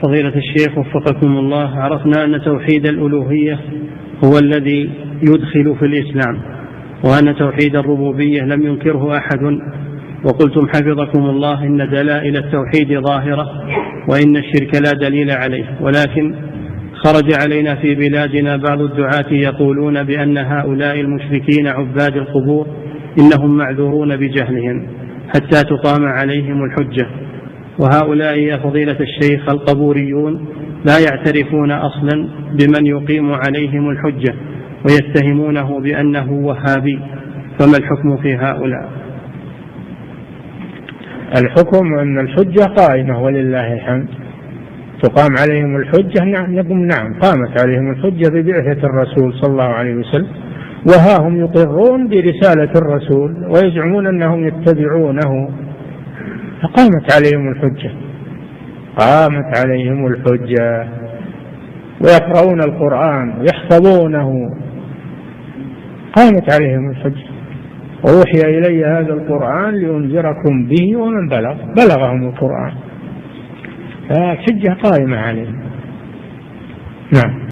فضيلة الشيخ وفقكم الله، عرفنا أن توحيد الألوهية هو الذي يدخل في الإسلام، وأن توحيد الربوبية لم ينكره أحد، وقلتم حفظكم الله إن دلائل التوحيد ظاهرة وإن الشرك لا دليل عليه، ولكن خرج علينا في بلادنا بعض الدعاة يقولون بأن هؤلاء المشركين عباد القبور إنهم معذورون بجهلهم حتى تقام عليهم الحجة، وهؤلاء يا فضيلة الشيخ القبوريون لا يعترفون أصلا بمن يقيم عليهم الحجة ويتهمونه بأنه وهابي، فما الحكم في هؤلاء؟ الحكم أن الحجة قائمة ولله الحمد، تقام عليهم الحجة. نعم قامت عليهم الحجة ببعثة الرسول صلى الله عليه وسلم، وها هم يقرون برسالة الرسول ويزعمون أنهم يتبعونه، فقامت عليهم الحجة، قامت عليهم الحجة، ويقرؤون القرآن ويحفظونه، قامت عليهم الحجة. وأوحي إلي هذا القرآن لأنذركم به ومن بلغهم القرآن، فالحجة قائمة عليهم. نعم.